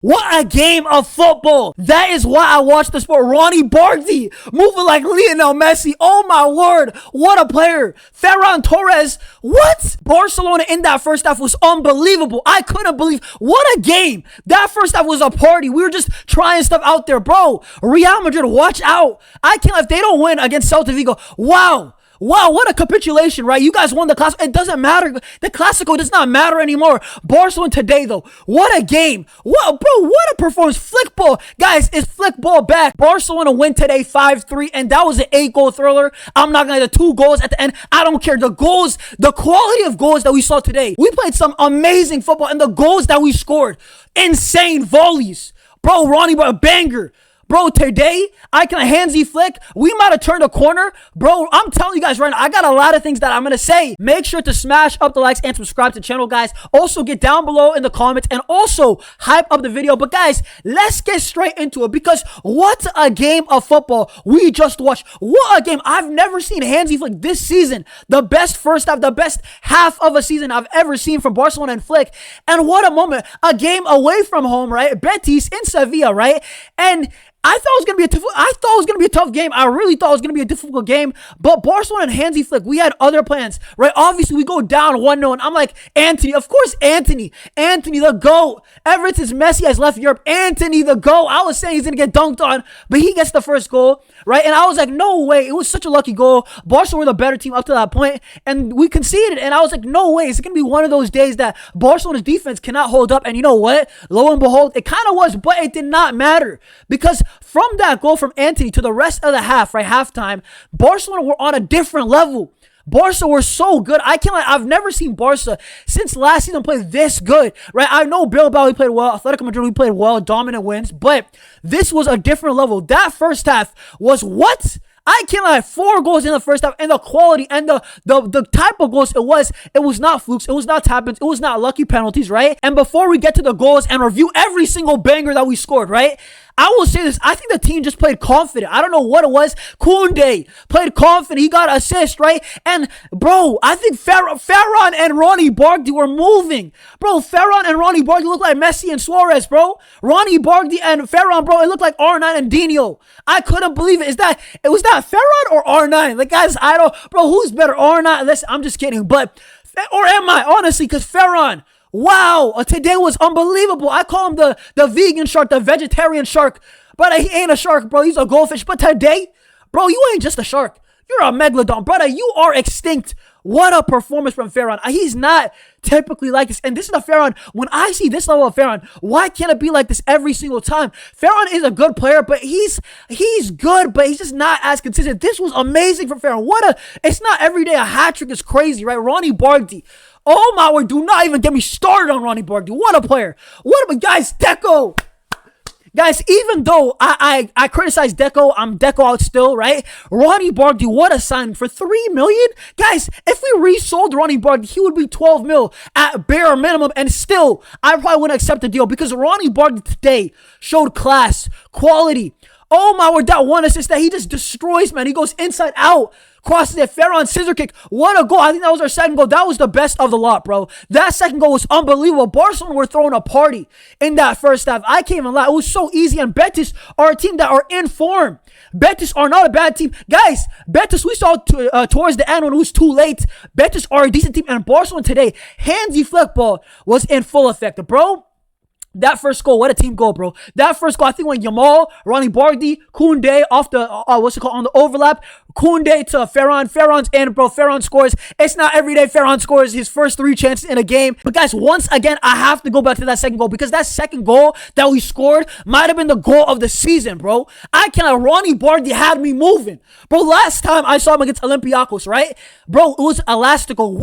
What a game of football. That is why I watch the sport. Roony Bardghji moving like Lionel Messi. Oh my word. What a player. Ferran Torres. What? Barcelona in that first half was unbelievable. I couldn't believe. What a game. That first half was a party. We were just trying stuff out there. Bro, Real Madrid, watch out. I can't, if they don't win against Celta Vigo, wow. Wow, what a capitulation, right? You guys won the Clásico. It doesn't matter. The Clásico does not matter anymore. Barcelona today, though. What a game. What, bro, what a performance. Flick ball. Guys, is Flick ball back. Barcelona win today 5-3, and that was an 8-goal thriller. I'm not going to the 2 goals at the end. I don't care. The goals, the quality of goals that we saw today. We played some amazing football, and the goals that we scored, insane volleys. Bro, Roony, a banger. Bro, today, Hansi Flick, we might have turned a corner. Bro, I'm telling you guys right now, I got a lot of things that I'm going to say. Make sure to smash up the likes and subscribe to the channel, guys. Also, get down below in the comments and also hype up the video. But, guys, let's get straight into it because what a game of football we just watched. What a game. I've never seen Hansi Flick this season. The best first half, the best half of a season I've ever seen from Barcelona and Flick. And what a moment. A game away from home, right? Betis in Sevilla, right? And I thought it was gonna be a tough game. I really thought it was gonna be a difficult game. But Barcelona and Hansi Flick, we had other plans, right? Obviously, we go down 1-0, and I'm like, Antony, of course, Antony the GOAT. Ever since Messi has left Europe, Antony the GOAT. I was saying he's gonna get dunked on, but he gets the first goal, right? And I was like, no way. It was such a lucky goal. Barcelona were the better team up to that point, and we conceded. And I was like, no way. It's gonna be one of those days that Barcelona's defense cannot hold up. And you know what? Lo and behold, it kind of was, but it did not matter because from that goal from Antony to the rest of the half, right, halftime, Barcelona were on a different level. Barca were so good. I've never seen Barca since last season play this good, right? I know Bilbao, we played well. Atletico Madrid, we played well. Dominant wins. But this was a different level. That first half was what? I can't lie, 4 goals in the first half, and the quality and the type of goals it was not flukes, it was not tap-ins, it was not lucky penalties, right? And before we get to the goals and review every single banger that we scored, right? I will say this, I think the team just played confident. I don't know what it was. Koundé played confident. He got assist, right? And, bro, I think Ferran and Roony Bardghji were moving. Bro, Ferran and Roony Bardghji look like Messi and Suarez, bro. Roony Bardghji and Ferran, bro, it looked like R9 and Dino. I couldn't believe it. Was that Ferran or R9? Like, guys, bro, who's better, R9? Listen, I'm just kidding. But, or am I, honestly, because Ferran, wow, today was unbelievable. I call him the vegan shark, the vegetarian shark. But he ain't a shark, bro. He's a goldfish. But today, bro, you ain't just a shark. You're a megalodon. Brother, you are extinct. What a performance from Ferran. He's not typically like this. And this is a Ferran. When I see this level of Ferran, why can't it be like this every single time? Ferran is a good player, but he's good, but he's just not as consistent. This was amazing from Ferran. It's not every day a hat trick is crazy, right? Roony Bardghji. Oh my word, do not even get me started on Roony Bardghji. What a player. Guys, Deco. Guys, even though I criticize Deco, I'm Deco out still, right? Roony Bardghji, what a signing for $3 million. Guys, if we resold Roony Bardghji, he would be 12 mil at bare minimum, and still, I probably wouldn't accept the deal because Roony Bardghji today showed class, quality. Oh my word, that one assist that he just destroys, man. He goes inside out. Crosses it, Ferran scissor kick. What a goal. I think that was our second goal. That was the best of the lot, bro. That second goal was unbelievable. Barcelona were throwing a party in that first half. I can't even lie. It was so easy. And Betis are a team that are in form. Betis are not a bad team. Guys, Betis, we saw towards the end when it was too late. Betis are a decent team. And Barcelona today, Hansi Flick ball was in full effect, bro. That first goal, what a team goal, bro. That first goal, I think when Yamal, Roony Bardghji, Koundé off the, on the overlap. Koundé to Ferran. Ferran's in, bro. Ferran scores. It's not every day Ferran scores his first 3 chances in a game. But guys, once again, I have to go back to that second goal because that second goal that we scored might have been the goal of the season, bro. Roony Bardghji had me moving. Bro, last time I saw him against Olympiacos, right? Bro, it was elastical.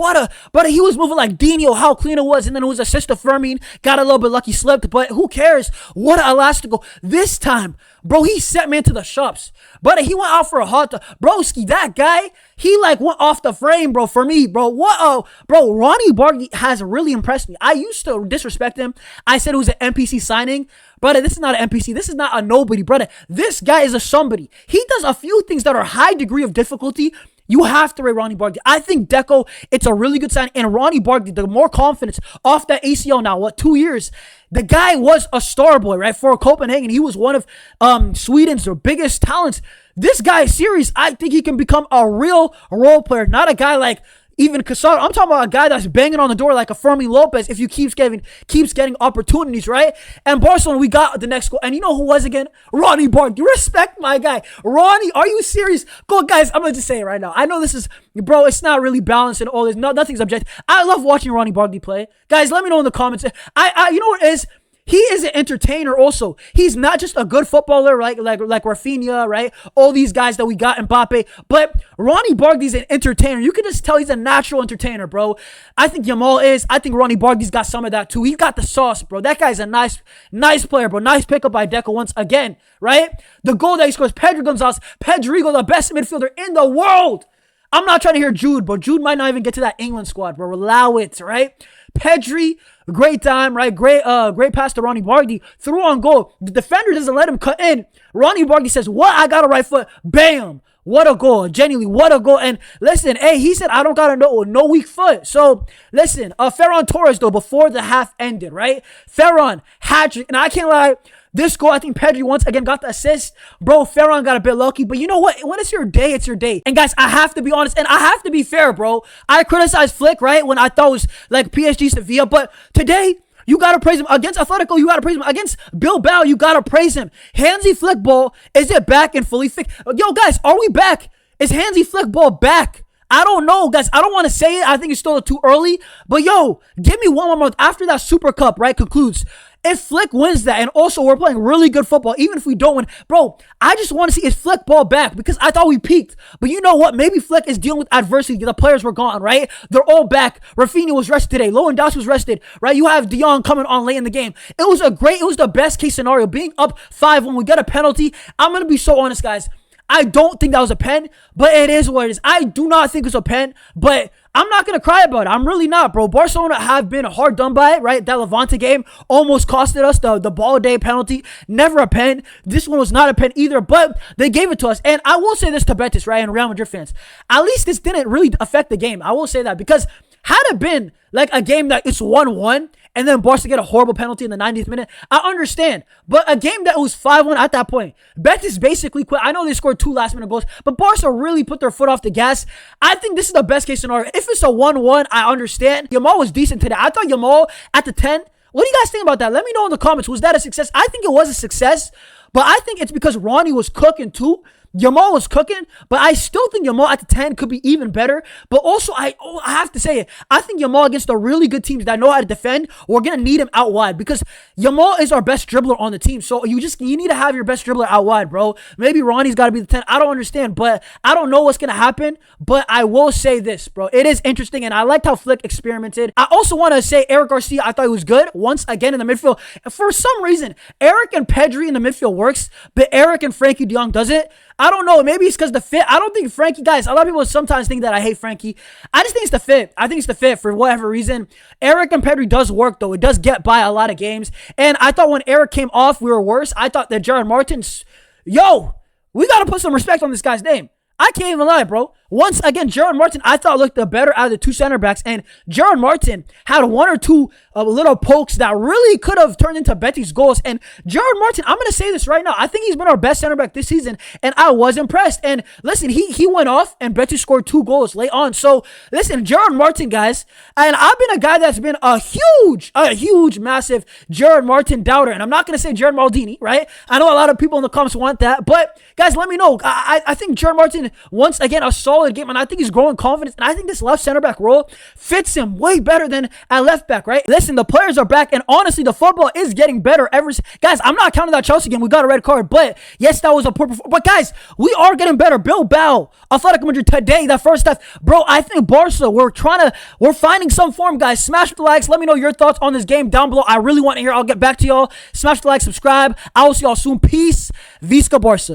But he was moving like Dino, how clean it was. And then it was assist to Fermin. Got a little bit lucky, slipped, but who cares? What a elastical. This time, bro, he sent me into the shops. But he went out for a hot dog. Broski, that guy, he like went off the frame, bro, for me, bro. Bro, Roony Bardghji has really impressed me. I used to disrespect him. I said it was an NPC signing. Brother, this is not an NPC. This is not a nobody, brother. This guy is a somebody. He does a few things that are high degree of difficulty. You have to rate Roony Bardghji. I think Deco, it's a really good sign. And Roony Bardghji, the more confidence off that ACL now, 2 years? The guy was a star boy, right? For Copenhagen, he was one of Sweden's biggest talents. This guy, serious, I think he can become a real role player, not a guy like even Casado. I'm talking about a guy that's banging on the door like a Fermi Lopez if you keeps getting opportunities, right? And Barcelona, we got the next goal. And you know who was again? Roony Bardghji. Respect my guy. Roony, are you serious? Go, guys, I'm going to just say it right now. I know this is, bro, it's not really balanced and all this. Nothing's objective. I love watching Roony Bardghji play. Guys, let me know in the comments. You know what it is? He is an entertainer also. He's not just a good footballer like Rafinha, right? All these guys that we got, Mbappe. But Roony Bardghji's an entertainer. You can just tell he's a natural entertainer, bro. I think Yamal is. I think Roony Bardghji's got some of that too. He got the sauce, bro. That guy's a nice player, bro. Nice pickup by Deco once again, right? The goal that he scores, Pedri Gonzalez. Pedrigo, the best midfielder in the world. I'm not trying to hear Jude, but Jude might not even get to that England squad, bro. Allow it, right? Pedri, great time, right? Great pass to Roony Bardghji. Through on goal. The defender doesn't let him cut in. Roony Bardghji says, what? I got a right foot. Bam. What a goal. Genuinely, what a goal. And listen, hey, he said, I don't got no weak foot. So, listen, Ferran Torres, though, before the half ended, right? Ferran, hat-trick. And I can't lie, this goal, I think Pedri once again got the assist. Bro, Ferran got a bit lucky. But you know what? When it's your day, it's your day. And guys, I have to be honest. And I have to be fair, bro. I criticized Flick, right? When I thought it was like PSG Sevilla. But today, you got to praise him. Against Atletico, you got to praise him. Against Bilbao, you got to praise him. Hansi Flick ball, is it back and fully fixed? Yo, guys, are we back? Is Hansi Flick ball back? I don't know, guys. I don't want to say it. I think it's still too early. But yo, give me 1 more month after that Super Cup, right, concludes. If Flick wins that, and also we're playing really good football, even if we don't win, bro, I just want to see is Flick ball back because I thought we peaked. But you know what? Maybe Flick is dealing with adversity. The players were gone, right? They're all back. Rafinha was rested today. Lewandowski was rested, right? You have De Jong coming on late in the game. It was the best case scenario. Being up 5 when we got a penalty. I'm going to be so honest, guys. I don't think that was a pen, but it is what it is. I do not think it's a pen, but I'm not going to cry about it. I'm really not, bro. Barcelona have been hard done by it, right? That Levante game almost costed us the ball day penalty. Never a pen. This one was not a pen either, but they gave it to us. And I will say this to Betis, right, and Real Madrid fans. At least this didn't really affect the game. I will say that because had it been like a game that it's 1-1 and then Barca get a horrible penalty in the 90th minute, I understand. But a game that was 5-1 at that point, Betis basically quit. I know they scored 2 last-minute goals, but Barca really put their foot off the gas. I think this is the best-case scenario. If it's a 1-1, I understand. Yamal was decent today. I thought Yamal at the 10, what do you guys think about that? Let me know in the comments. Was that a success? I think it was a success, but I think it's because Roony was cooking too. Yamal was cooking, but I still think Yamal at the 10 could be even better. But also, I have to say it. I think Yamal against the really good teams that know how to defend, we're going to need him out wide because Yamal is our best dribbler on the team. So you need to have your best dribbler out wide, bro. Maybe Ronnie's got to be the 10. I don't understand, but I don't know what's going to happen. But I will say this, bro. It is interesting, and I liked how Flick experimented. I also want to say Eric Garcia, I thought he was good once again in the midfield. For some reason, Eric and Pedri in the midfield works, but Eric and Frankie de Jong doesn't. I don't know. Maybe it's because the fit. I don't think Frankie, guys, a lot of people sometimes think that I hate Frankie. I just think it's the fit. I think it's the fit for whatever reason. Eric and Pedri does work, though. It does get by a lot of games. And I thought when Eric came off, we were worse. I thought that Gerard Martin's, yo, we got to put some respect on this guy's name. I can't even lie, bro. Once again, Gerard Martin, I thought looked the better out of the 2 center backs. And Gerard Martin had 1 or 2 little pokes that really could have turned into Betis goals. And Gerard Martin, I'm going to say this right now. I think he's been our best center back this season. And I was impressed. And listen, he went off and Betis scored 2 goals late on. So listen, Gerard Martin, guys. And I've been a guy that's been a huge, massive Gerard Martin doubter. And I'm not going to say Gerard Maldini, right? I know a lot of people in the comments want that. But guys, let me know. I think Gerard Martin, once again, a solid game, and I think he's growing confidence, and I think this left center back role fits him way better than at left back, right? Listen, the players are back, and honestly, the football is getting better guys, I'm not counting that Chelsea game. We got a red card, but yes, that was a poor performance. But guys, we are getting better. Bilbao, Atletico Madrid today, that first half, bro, I think Barca, we're finding some form, guys. Smash the likes. Let me know your thoughts on this game down below. I really want to hear. I'll get back to y'all. Smash the like, subscribe. I will see y'all soon. Peace. Visca Barca.